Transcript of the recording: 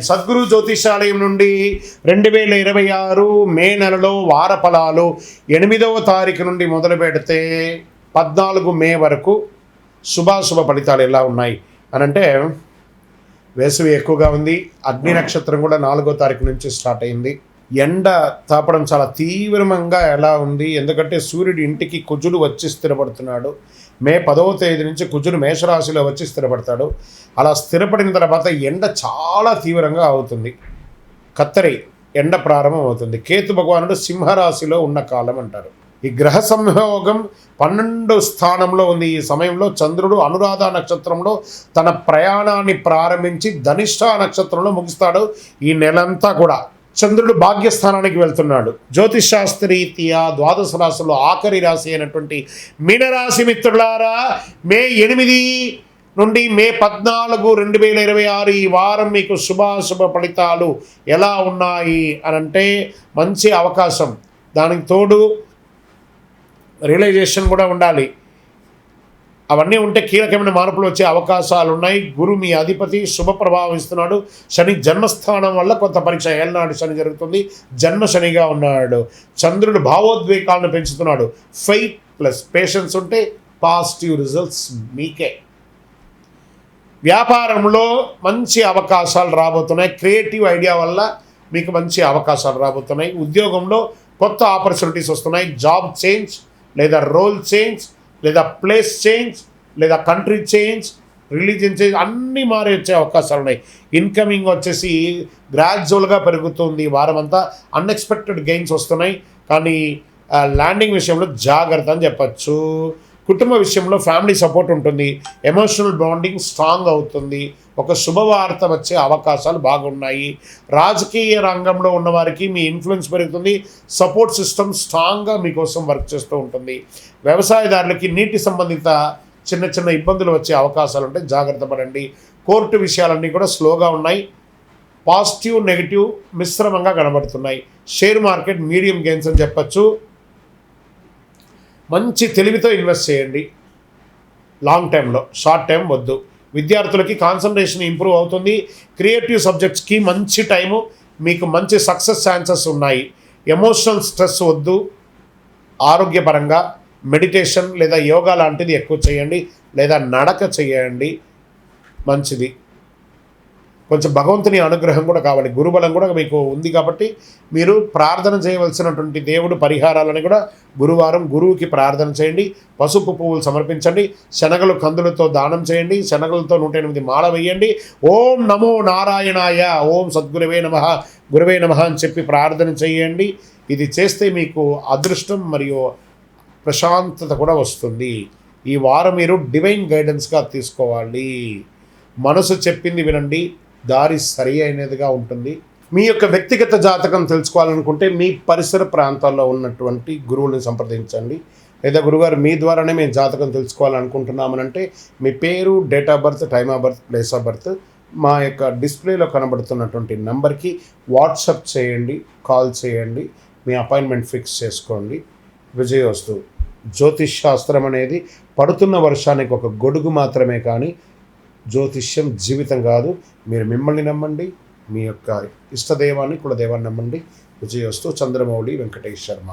సద్గురు జ్యోతిషాలయం నుండి 2026 మే నెలలో వార ఫలాలు 8వ తారీఖు నుండి మొదలు పెడితే 14 మే వరకు శుభాశుభ ఫలితాలు ఎలా ఉన్నాయి అని అంటే, వేసవి ఎక్కువగా ఉంది. అగ్ని నక్షత్రం కూడా 4వ తారీఖు నుంచి స్టార్ట్ అయింది. ఎండ తాపడం చాలా తీవ్రంగా ఎలా ఉంది, ఎందుకంటే సూర్యుడి ఇంటికి కుజుడు వచ్చి స్థిరపడుతున్నాడు. మే 10వ తేదీ నుంచి కుజుడు మేషరాశిలో వచ్చి స్థిరపడతాడు. అలా స్థిరపడిన తర్వాత ఎండ చాలా తీవ్రంగా అవుతుంది. కత్తరి ఎండ ప్రారంభం అవుతుంది. కేతు భగవానుడు సింహరాశిలో ఉన్న కాలం అంటారు. ఈ గ్రహ సంయోగం 12 స్థానంలో ఉంది. ఈ సమయంలో చంద్రుడు అనురాధ నక్షత్రంలో తన ప్రయాణాన్ని ప్రారంభించి ధనిష్ట నక్షత్రంలో ముగిస్తాడు. ఈ నెలంతా కూడా చంద్రుడు భాగ్యస్థానానికి వెళ్తున్నాడు. జ్యోతిషాస్త్రరీత్యా ద్వాదశ రాశుల్లో ఆఖరి రాశి అయినటువంటి మీనరాశి మిత్రులారా, మే 8 నుండి మే 14, 2026 ఈ వారం మీకు శుభాశుభ ఫలితాలు ఎలా ఉన్నాయి అనంటే, మంచి అవకాశం, దానికి తోడు రియలైజేషన్ కూడా ఉండాలి. అవన్నీ ఉంటే కీలకమైన మార్పులు వచ్చే అవకాశాలు ఉన్నాయి. గురు మీ అధిపతి శుభ ప్రభావం ఇస్తున్నాడు. శని జన్మస్థానం వల్ల కొంత పరీక్ష ఏళ్ళనాడు శని జరుగుతుంది. జన్మ శనిగా ఉన్నాడు. చంద్రుడు భావోద్వేగాలను పెంచుతున్నాడు. ఫెయిత్ ప్లస్ పేషెన్స్ ఉంటే పాజిటివ్ రిజల్ట్స్ మీకే. వ్యాపారంలో మంచి అవకాశాలు రాబోతున్నాయి. క్రియేటివ్ ఐడియా వల్ల మీకు మంచి అవకాశాలు రాబోతున్నాయి. ఉద్యోగంలో కొత్త ఆపర్చునిటీస్ వస్తున్నాయి. జాబ్ చేంజ్ లేదా రోల్ చేంజ్ లేదా ప్లేస్ చేంజ్ లేదా కంట్రీ చేంజ్, రిలీజియన్ చేంజ్ అన్నీ మారి వచ్చే అవకాశాలు ఉన్నాయి. ఇన్కమింగ్ వచ్చేసి గ్రాడ్యువల్గా పెరుగుతుంది. వారం అంతా అన్ఎక్స్పెక్టెడ్ గెయిన్స్ వస్తున్నాయి. కానీ ల్యాండింగ్ విషయంలో జాగ్రత్త అని చెప్పచ్చు. కుటుంబ విషయంలో ఫ్యామిలీ సపోర్ట్ ఉంటుంది. ఎమోషనల్ బాండింగ్ స్ట్రాంగ్ అవుతుంది. ఒక శుభవార్త వచ్చే అవకాశాలు బాగున్నాయి. రాజకీయ రంగంలో ఉన్నవారికి మీ ఇన్ఫ్లుయెన్స్ పెరుగుతుంది. సపోర్ట్ సిస్టమ్ స్ట్రాంగ్గా మీకోసం వర్క్ చేస్తూ ఉంటుంది. వ్యవసాయదారులకి నీటి సంబంధిత చిన్న చిన్న ఇబ్బందులు వచ్చే అవకాశాలు ఉంటాయి, జాగ్రత్త పడండి. కోర్టు విషయాలన్నీ కూడా స్లోగా ఉన్నాయి. పాజిటివ్ నెగిటివ్ మిశ్రమంగా కనబడుతున్నాయి. షేర్ మార్కెట్ మీడియం గెయిన్స్ అని చెప్పచ్చు. మంచి తెలివితో ఇన్వెస్ట్ చేయండి లాంగ్ టైంలో, షార్ట్ టైం వద్దు. విద్యార్థులకి కాన్సన్ట్రేషన్ ఇంప్రూవ్ అవుతుంది. క్రియేటివ్ సబ్జెక్ట్స్కి మంచి టైము, మీకు మంచి సక్సెస్ ఛాన్సెస్ ఉన్నాయి. ఎమోషనల్ స్ట్రెస్ వద్దు. ఆరోగ్యపరంగా మెడిటేషన్ లేదా యోగా లాంటిది ఎక్కువ చేయండి, లేదా నడక చేయండి, మంచిది. కొంచెం భగవంతుని అనుగ్రహం కూడా కావాలి. గురుబలం కూడా మీకు ఉంది కాబట్టి మీరు ప్రార్థన చేయవలసినటువంటి దేవుడు పరిహారాలని కూడా గురువారం గురువుకి ప్రార్థన చేయండి. పసుపు పువ్వులు సమర్పించండి. శనగలు కందులతో దానం చేయండి. శనగలతో 108 మాల వేయండి. ఓం నమో నారాయణాయ, ఓం సద్గురువే నమః, గురువే నమః అని చెప్పి ప్రార్థన చేయండి. ఇది చేస్తే మీకు అదృష్టం మరియు ప్రశాంతత కూడా వస్తుంది. ఈ వారం మీరు డివైన్ గైడెన్స్గా తీసుకోవాలి. మనసు చెప్పింది వినండి, దారి సరి అయినదిగా ఉంటుంది. మీ యొక్క వ్యక్తిగత జాతకం తెలుసుకోవాలనుకుంటే మీ పరిసర ప్రాంతాల్లో ఉన్నటువంటి గురువుని సంప్రదించండి. లేదా గురుగారు మీ ద్వారానే మేము జాతకం తెలుసుకోవాలనుకుంటున్నామనంటే మీ పేరు, date of birth, time of birth, place of birth మా యొక్క డిస్ప్లేలో కనబడుతున్నటువంటి నెంబర్కి వాట్సాప్ చేయండి, కాల్ చేయండి, మీ అపాయింట్మెంట్ ఫిక్స్ చేసుకోండి. విజయోస్తు. జ్యోతిష్ శాస్త్రం అనేది పడుతున్న వర్షానికి ఒక గొడుగు మాత్రమే, కానీ జ్యోతిష్యం జీవితం కాదు. మీరు మిమ్మల్ని నమ్మండి, మీ యొక్క ఇష్టదైవాన్ని కులదైవాన్ని నమ్మండి. విజయోస్తు. చంద్రమౌళి వెంకటేష్ శర్మ.